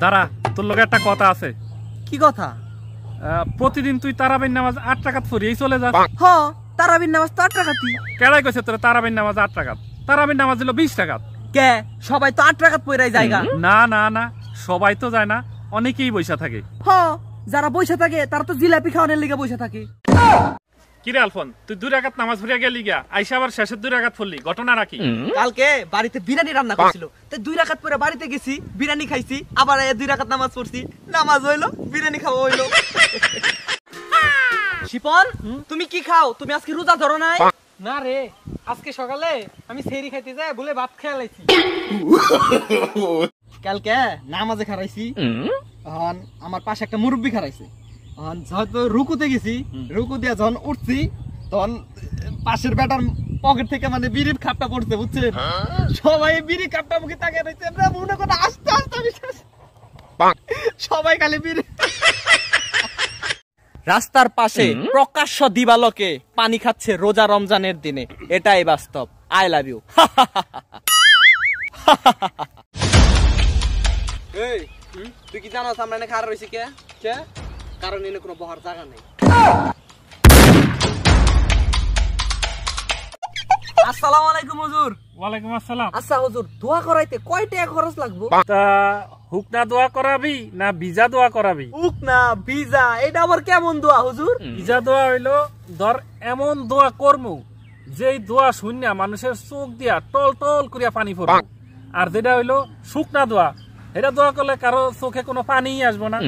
দাঁড়া, তোর লগে একটা কথা আছে। কি কথা? প্রতিদিন তুই তারাবির নামাজ 8 রাকাত পড়িয়েই চলে যাস। হ, তারাবির নামাজ তো 8 রাকাতই। কেডাই কইছে তোর তারাবির নামাজ 8 রাকাত? তারাবির নামাজ হলো 20 রাকাত। কে সবাই তো 8 রাকাত পড়াই জায়গা? না না না, সবাই তো যায় না, অনেকেই বইসা থাকে। হ, যারা বইসা থাকে তারা তো জিলাপি খাওয়ানোর লিগে বইসা থাকে। কিরে আলফন, তুই 2 রাকাত নামাজ পড়িয়া গেলি গা, আইসা আবার শেষের 2 রাকাত পড়লি, ঘটনা নাকি? কালকে বাড়িতে বিরিয়ানি রান্না করছিল, তাই 2 রাকাত পরে বাড়িতে গেছি, বিরিয়ানি খাইছি, আবার 2 রাকাত নামাজ পড়ছি, নামাজ হইলো, বিরিয়ানি খাওয়া হইলো। শিপন, তুমি কি খাও? তুমি আজকে রোজা ধরো নাই? না রে, আজকে সকালে আমি সেহরি খাইতে যাই বলে ভাত খেয়ে লাইছি। কালকে নামাজে খারাইছি, এখন আমার পাশে একটা মুরব্বি খারাইছে, এখন হয়তো রুকুতে গেছি, রুকু দিয়া যখন উঠছি তখন পাশের বেটার পকেট থেকে মানে বিড়ির খাপটা পড়ছে, বুঝছেন? সবাই বিড়ি খাপটা মুখে তাকিয়ে রয়েছে, মনে করে আস্তে আস্তে সবাই খালি বিড়ি। রাস্তার পাশে প্রকাশ্য দিবালোকে পানি খাচ্ছে রোজা রমজানের দিনে, এটাই বাস্তব। I love you. এই তুই কি জানো আমরা এনে খাড়া রইছি কে? কে? কারণ এনে কোনো বহার জায়গা নেই। আসসালামু আলাইকুম হুজুর। ওয়ালাইকুম আসসালাম। আচ্ছা হুজুর, দোয়া করাইতে কয় টাকা খরচ লাগবে? তা হুকনা দোয়া করাবি না ভিজা দোয়া করাবি? হুক না ভিজা, এটা আবার কেমন দোয়া হুজুর? ভিজা দোয়া হইলো ধর এমন দোয়া করমু যেই দোয়া শুনিয়া মানুষের চোখ দিয়া টল টল করিয়া পানি পড়বে। আর যেটা হইলো শুকনা দোয়া, এটা দোয়া করলে কারো চোখে কোনো পানি আসবো না।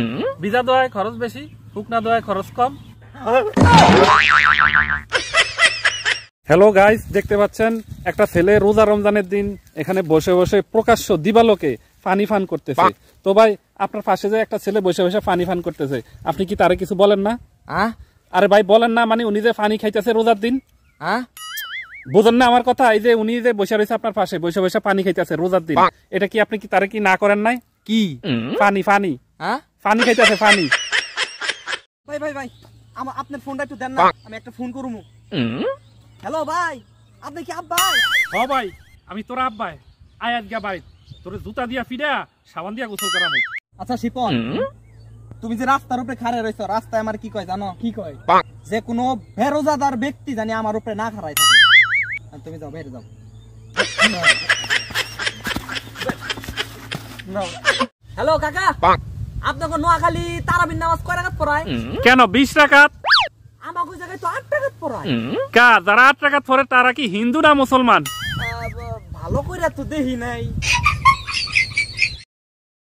ভিজা দোয়ায় খরচ বেশি, শুকনা দোয়ায় খরচ কম। হ্যালো গাইস, দেখতে পাচ্ছেন একটা ছেলে রোজা রমজানের দিন এখানে বসে বসে প্রকাশ্য দিবালোকে পানি পান করতেছে। তো ভাই, আপনার পাশে যে একটা ছেলে বসে বসে পানি পান করতেছে, আপনি কি তারে কিছু বলেন না? আরে ভাই বলেন না, মানে উনি যে পানি খাইতেছে রোজার দিন, বুঝেন না আমার কথা? এই যে উনি যে বসে রয়েছে আপনার পাশে, বসে বসে পানি খাইতেছে রোজার দিন, এটা কি আপনি কি তারে কি না করেন নাই? কি পানি পানি পানি খাইতেছে পানি। ভাই ভাই ভাই, আমার আপনার ফোনটা একটু দেন না, আমি একটা ফোন করবো। হ্যালো ভাই, আপনি কি আব্বাই? হ ভাই, আমি তোর আব্বাই। আয়াত গা ভাই, তোর জুতা দিয়া ফিরা সাবান দিয়া গোসল করামু। আচ্ছা শিপন, তুমি যে রাস্তার উপরে খাড়ে রয়েছো, রাস্তায় আমার কি কয় জানো? কি কয়? যে কোনো বেরোজাদার ব্যক্তি জানি আমার উপরে না খাড়াই থাকে। তুমি যাও, বের যাও। হ্যালো কাকা, আপনাকে নোয়াখালী তারাবির নামাজ কয় রাকাত পড়ায়? কেন 20 রাকাত? আমাকে জায়গায় তো 8 রাকাত পড়ায়। কা যারা 8 রাকাত পড়ে তারা কি হিন্দু না মুসলমান? ভালো করে তো দেখি নাই।